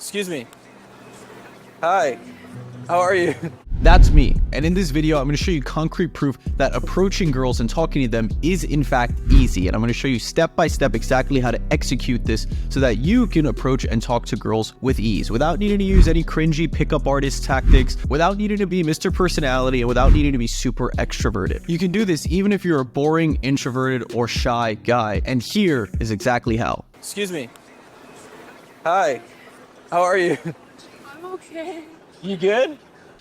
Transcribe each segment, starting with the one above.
Excuse me. Hi. How are you? That's me, and in this video I'm going to show you concrete proof that approaching girls and talking to them is in fact easy, and I'm going to show you step by step exactly how to execute this so that you can approach and talk to girls with ease without needing to use any cringy pickup artist tactics, without needing to be Mr. Personality, and without needing to be super extroverted. You can do this even if you're a boring, introverted, or shy guy, and here is exactly how. Excuse me. Hi. How are you? I'm okay. You good?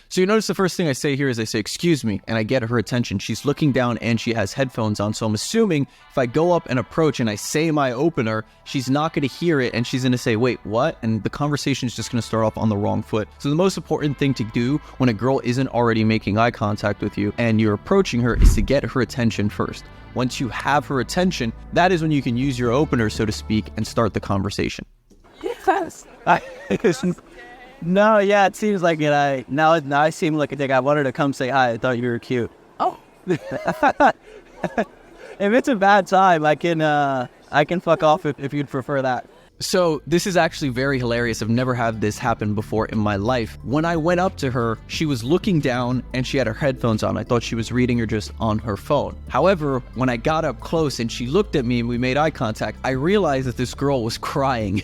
So you notice the first thing I say here is I say, excuse me, and I get her attention. She's looking down and she has headphones on. So I'm assuming if I go up and approach and I say my opener, she's not going to hear it and she's going to say, wait, what? And the conversation is just going to start off on the wrong foot. So the most important thing to do when a girl isn't already making eye contact with you and you're approaching her is to get her attention first. Once you have her attention, that is when you can use your opener, so to speak, and start the conversation. Yes. No, yeah, it seems like it. Now I seem like a dick. I wanted to come say hi. I thought you were cute. Oh. If it's a bad time, I can fuck off if you'd prefer that. So this is actually very hilarious. I've never had this happen before in my life. When I went up to her, she was looking down and she had her headphones on. I thought she was reading or just on her phone. However, when I got up close and she looked at me and we made eye contact, I realized that this girl was crying.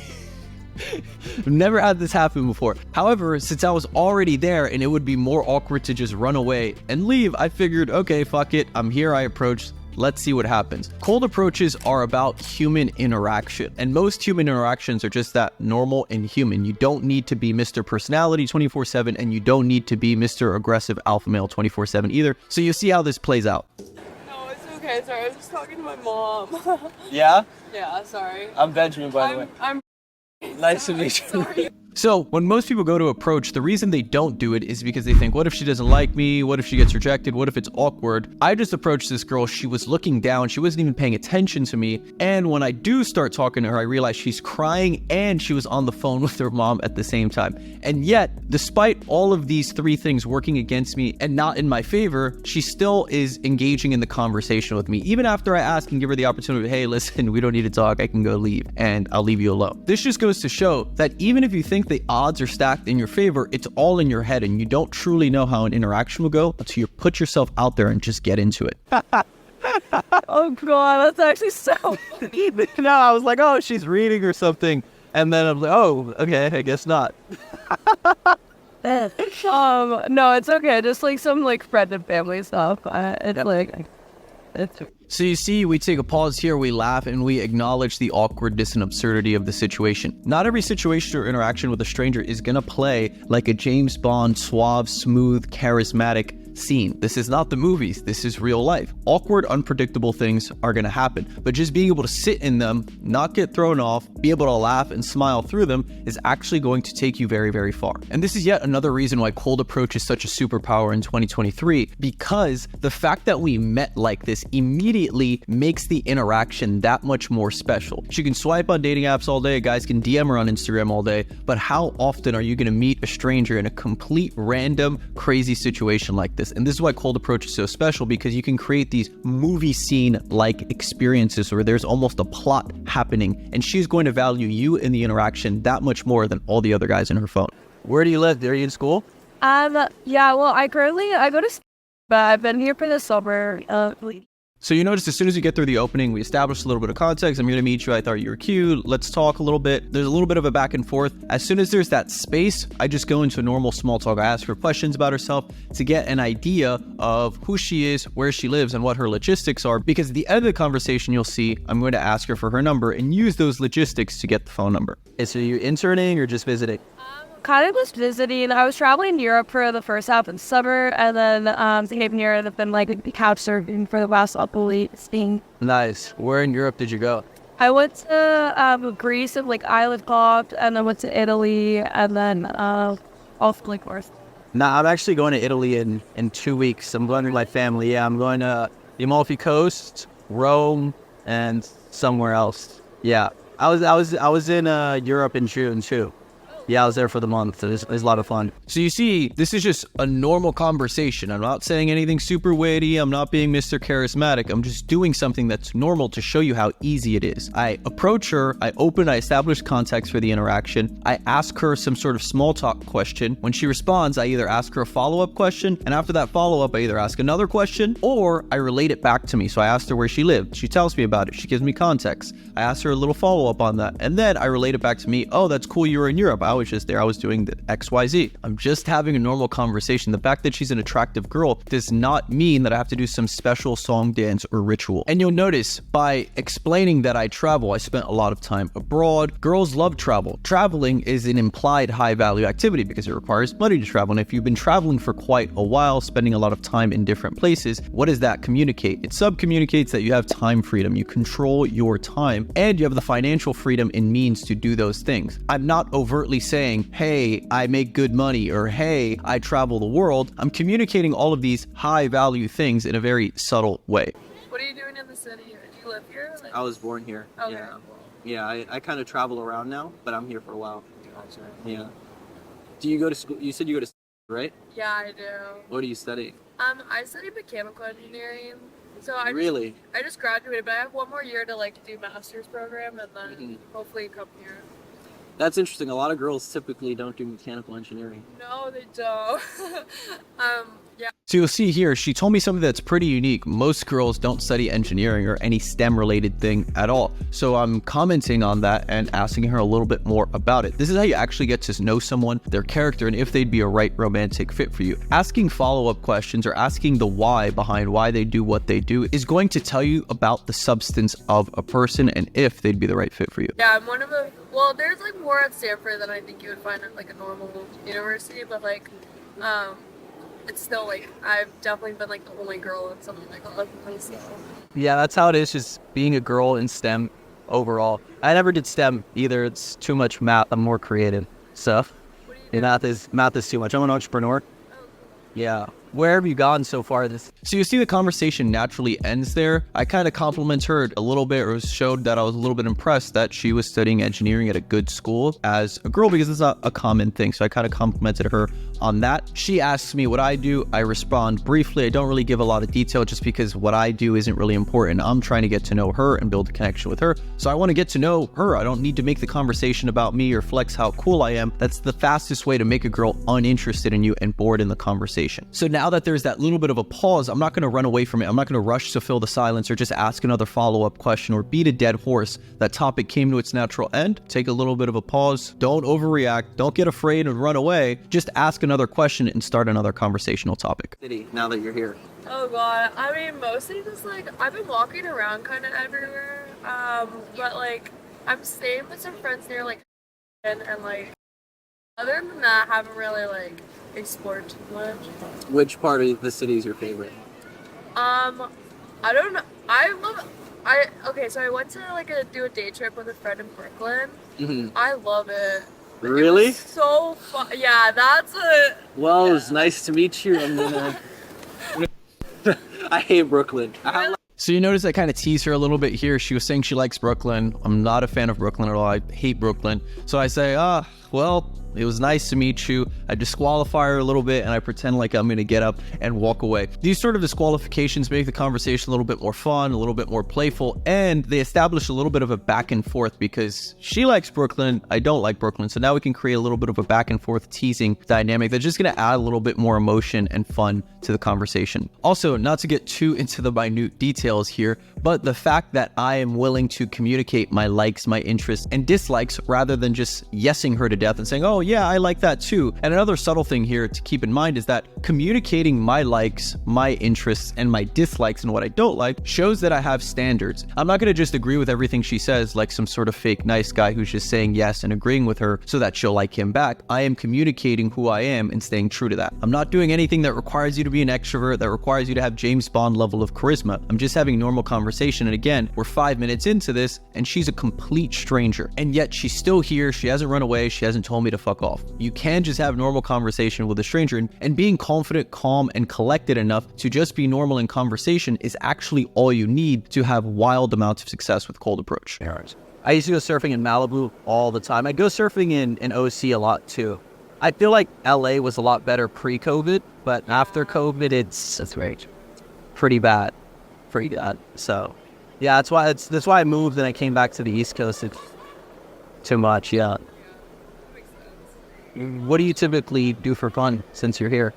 I've never had this happen before. However, since I was already there and it would be more awkward to just run away and leave, I figured, okay, fuck it. I'm here, I approached. Let's see what happens. Cold approaches are about human interaction, and most human interactions are just that, normal and human. You don't need to be Mr. Personality 24/7, and you don't need to be Mr. Aggressive Alpha Male 24/7 either. So you'll see how this plays out. No, it's okay. Sorry, I was just talking to my mom. Yeah? Yeah, sorry. I'm Benjamin, by the way. I'm Nice to meet you. sorry. So when most people go to approach, the reason they don't do it is because they think, what if she doesn't like me? What if she gets rejected? What if it's awkward? I just approached this girl. She was looking down. She wasn't even paying attention to me. And when I do start talking to her, I realize she's crying and she was on the phone with her mom at the same time. And yet, despite all of these three things working against me and not in my favor, she still is engaging in the conversation with me. Even after I ask and give her the opportunity, hey, listen, we don't need to talk. I can go leave and I'll leave you alone. This just goes to show that even if you think the odds are stacked in your favor, it's all in your head and you don't truly know how an interaction will go until you put yourself out there and just get into it. Oh god, that's actually so deep. No, I was like, oh, she's reading or something. And then I'm like, oh, okay, I guess not. No, it's okay. Just like some like friend and family stuff. It's like it's So you see, we take a pause here, we laugh, and we acknowledge the awkwardness and absurdity of the situation. Not every situation or interaction with a stranger is gonna play like a James Bond, suave, smooth, charismatic scene. This is not the movies, this is real life. Awkward, unpredictable things are gonna happen, but just being able to sit in them, not get thrown off, be able to laugh and smile through them is actually going to take you very, very far. And this is yet another reason why cold approach is such a superpower in 2023, because the fact that we met like this immediately makes the interaction that much more special. She can swipe on dating apps all day, guys can DM her on Instagram all day, but how often are you gonna meet a stranger in a complete random, crazy situation like this? And this is why cold approach is so special, because you can create these movie scene like experiences where there's almost a plot happening, and she's going to value you in the interaction that much more than all the other guys in her phone. Where do you live? Are you in school? yeah, well I go to school, but I've been here for the summer. So you notice as soon as you get through the opening, we establish a little bit of context. I'm here to meet you. I thought you were cute. Let's talk a little bit. There's a little bit of a back and forth. As soon as there's that space, I just go into normal small talk. I ask her questions about herself to get an idea of who she is, where she lives, and what her logistics are. Because at the end of the conversation, you'll see I'm going to ask her for her number and use those logistics to get the phone number. So you're interning or just visiting? Kind of just visiting. I was traveling in Europe for the first half of the summer, and then came here and I've been like couch surfing for the last couple weeks. Nice. Where in Europe did you go? I went to Greece and like Isle of Copt, and then went to Italy, and then off like north. Nah, I'm actually going to Italy in 2 weeks. I'm going with my family. Yeah, I'm going to the Amalfi Coast, Rome, and somewhere else. Yeah, I was in Europe in June too. Yeah, I was there for the month. It was a lot of fun. So you see, this is just a normal conversation. I'm not saying anything super witty. I'm not being Mr. Charismatic. I'm just doing something that's normal to show you how easy it is. I approach her, I establish context for the interaction. I ask her some sort of small talk question. When she responds, I either ask her a follow-up question, and after that follow-up, I either ask another question, or I relate it back to me. So I asked her where she lived. She tells me about it. She gives me context. I asked her a little follow-up on that, and then I relate it back to me. Oh, that's cool, you were in Europe. I was just there. I was doing the XYZ. I'm just having a normal conversation. The fact that she's an attractive girl does not mean that I have to do some special song, dance, or ritual. And you'll notice by explaining that I travel, I spent a lot of time abroad. Girls love travel. Traveling is an implied high-value activity because it requires money to travel. And if you've been traveling for quite a while, spending a lot of time in different places, what does that communicate? It subcommunicates that you have time freedom. You control your time, and you have the financial freedom and means to do those things. I'm not overtly saying, hey, I make good money, or hey, I travel the world. I'm communicating all of these high value things in a very subtle way. What are you doing in the city? Do you live here? Like, I was born here. okay. Yeah. Yeah, I kind of travel around now, but I'm here for a while. Gotcha. Yeah. Do you go to school? You said you go to school, right? Yeah, I do. What do you study? I study mechanical engineering. So Really? I just graduated, but I have one more year to like do master's program and then Mhm. hopefully come here. That's interesting. A lot of girls typically don't do mechanical engineering. No, they don't. Yeah. So you'll see here, she told me something that's pretty unique. Most girls don't study engineering or any STEM related thing at all. So I'm commenting on that and asking her a little bit more about it. This is how you actually get to know someone, their character, and if they'd be a right romantic fit for you. Asking follow-up questions or asking the why behind why they do what they do is going to tell you about the substance of a person and if they'd be the right fit for you. Yeah, I'm one of the, well, there's like more at Stanford than I think you would find at like a normal university, but like, it's still like, I've definitely been like the only girl in something like that. So. Yeah, that's how it is, just being a girl in STEM overall. I never did STEM either. It's too much math. I'm more creative. So What do you do? math is too much. I'm an entrepreneur. Yeah. Where have you gone so far? So you see the conversation naturally ends there. I kind of compliment her a little bit, or showed that I was a little bit impressed that she was studying engineering at a good school as a girl, because it's not a common thing. So I kind of complimented her on that. She asks me what I do. I respond briefly. I don't really give a lot of detail just because what I do isn't really important. I'm trying to get to know her and build a connection with her. So I want to get to know her. I don't need to make the conversation about me or flex how cool I am. That's the fastest way to make a girl uninterested in you and bored in the conversation. So now that there's that little bit of a pause, I'm not going to run away from it. I'm not going to rush to fill the silence or just ask another follow-up question or beat a dead horse. That topic came to its natural end. Take a little bit of a pause. Don't overreact. Don't get afraid and run away. Just ask another question and start another conversational topic. Now that you're here. Oh god, I mean, mostly just like, I've been walking around kind of everywhere, but like, I'm staying with some friends near like, and like, other than that, I haven't really like explored too much. Which part of the city is your favorite? I don't know. Okay, so I went to like do a day trip with a friend in Brooklyn. Mm-hmm. I love it. Really? It was so fun. Yeah, that's it. Well, it was nice to meet you. I'm gonna. I hate Brooklyn. So you notice I kind of tease her a little bit here. She was saying she likes Brooklyn. I'm not a fan of Brooklyn at all. I hate Brooklyn. So I say, well, it was nice to meet you. I disqualify her a little bit and I pretend like I'm going to get up and walk away. These sort of disqualifications make the conversation a little bit more fun, a little bit more playful, and they establish a little bit of a back and forth because she likes Brooklyn, I don't like Brooklyn. So now we can create a little bit of a back and forth teasing dynamic that's just going to add a little bit more emotion and fun to the conversation. Also, not to get too into the minute details here, but the fact that I am willing to communicate my likes, my interests, and dislikes rather than just yesing her to death and saying, oh yeah, I like that too. And another subtle thing here to keep in mind is that communicating my likes, my interests, and my dislikes and what I don't like shows that I have standards. I'm not going to just agree with everything she says like some sort of fake nice guy who's just saying yes and agreeing with her so that she'll like him back. I am communicating who I am and staying true to that. I'm not doing anything that requires you to be an extrovert, that requires you to have James Bond level of charisma. I'm just having normal conversation. And again, we're 5 minutes into this and she's a complete stranger. And yet she's still here. She hasn't run away. She hasn't told me to fuck off. You can just have normal conversation with a stranger, and being confident, calm, and collected enough to just be normal in conversation is actually all you need to have wild amounts of success with cold approach. I used to go surfing in Malibu all the time. I go surfing in OC a lot too. I feel like LA was a lot better pre-COVID, but after COVID, it's pretty bad, pretty bad. So, yeah, that's why I moved and I came back to the East Coast. It's too much, yeah. What do you typically do for fun since you're here?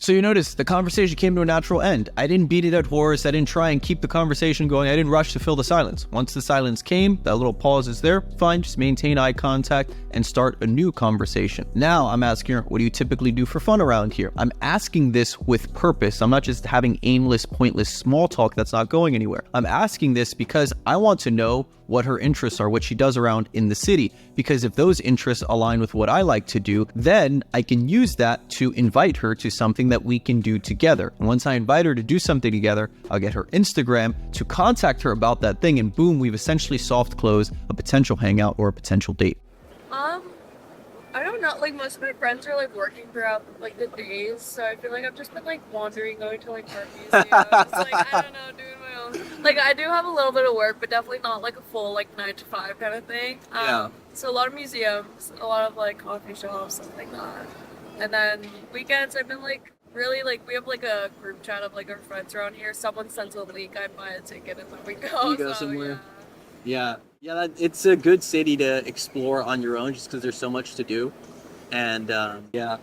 So you notice the conversation came to a natural end. I didn't beat it at horse. I didn't try and keep the conversation going. I didn't rush to fill the silence. Once the silence came, that little pause is there. Fine, just maintain eye contact and start a new conversation. Now I'm asking her, what do you typically do for fun around here? I'm asking this with purpose. I'm not just having aimless, pointless small talk that's not going anywhere. I'm asking this because I want to know what her interests are, what she does around in the city. Because if those interests align with what I like to do, then I can use that to invite her to something that we can do together. And once I invite her to do something together, I'll get her Instagram to contact her about that thing, and boom, we've essentially soft closed a potential hangout or a potential date. I don't know, like most of my friends are like working throughout like the days, so I feel like I've just been like wandering, going to like art museums, like I don't know, doing my own. Like I do have a little bit of work, but definitely not like a full like 9 to 5 kind of thing. Yeah. So a lot of museums, a lot of like coffee shops, stuff like that. And then weekends, I've been like really like we have like a group chat of like our friends around here. Someone sends a link, I buy a ticket, and then we go. You go so, somewhere. Yeah. Yeah, it's a good city to explore on your own just because there's so much to do. And yeah,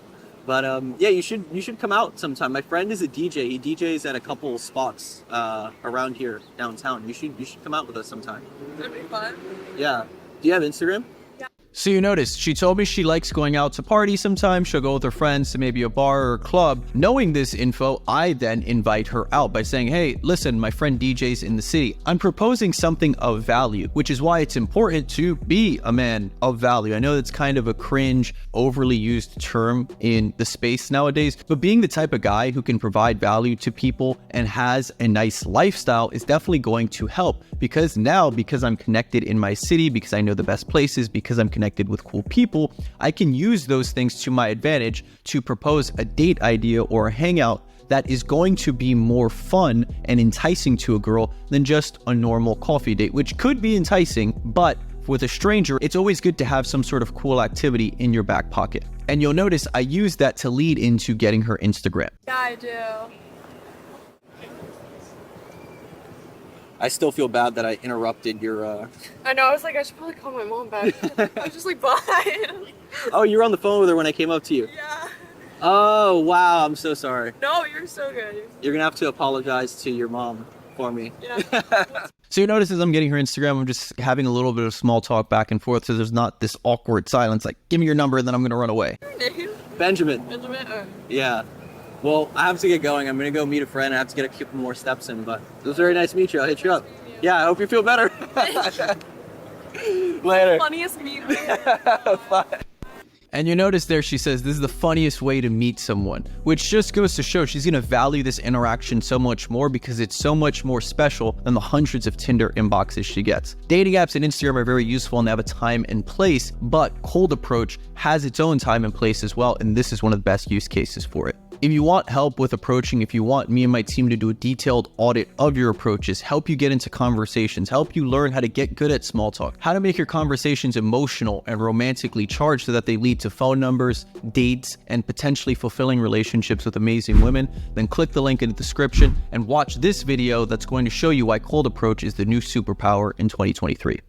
but yeah, you should come out sometime. My friend is a DJ. He DJs at a couple spots around here downtown. You should come out with us sometime. That'd be fun. Yeah. Do you have Instagram? So you notice, she told me she likes going out to party sometimes. She'll go with her friends to maybe a bar or a club. Knowing this info, I then invite her out by saying, hey, listen, my friend DJ's in the city. I'm proposing something of value, which is why it's important to be a man of value. I know that's kind of a cringe, overly used term in the space nowadays, but being the type of guy who can provide value to people and has a nice lifestyle is definitely going to help. Because I'm connected in my city, because I know the best places, because I'm connected with cool people, I can use those things to my advantage to propose a date idea or a hangout that is going to be more fun and enticing to a girl than just a normal coffee date, which could be enticing, but with a stranger, it's always good to have some sort of cool activity in your back pocket. And you'll notice I use that to lead into getting her Instagram. Yeah, I do. I still feel bad that I interrupted your. I know. I was like, I should probably call my mom back. I was just like, bye. Oh, you were on the phone with her when I came up to you. Yeah. Oh wow, I'm so sorry. No, you're so good. You're gonna have to apologize to your mom for me. Yeah. So you notice as I'm getting her Instagram, I'm just having a little bit of small talk back and forth, so there's not this awkward silence like, give me your number and then I'm gonna run away. Your name? Benjamin. Benjamin? Yeah. Well, I have to get going. I'm gonna go meet a friend. I have to get a couple more steps in, but it was very nice to meet you. I'll hit you up. Yeah, I hope you feel better. Later. Funniest meet. Bye. And you notice there she says this is the funniest way to meet someone, which just goes to show she's going to value this interaction so much more because it's so much more special than the hundreds of Tinder inboxes she gets. Dating apps and Instagram are very useful and have a time and place, but cold approach has its own time and place as well, and this is one of the best use cases for it. If you want help with approaching, if you want me and my team to do a detailed audit of your approaches, help you get into conversations, help you learn how to get good at small talk, how to make your conversations emotional and romantically charged so that they lead to phone numbers, dates, and potentially fulfilling relationships with amazing women, then click the link in the description and watch this video that's going to show you why cold approach is the new superpower in 2023.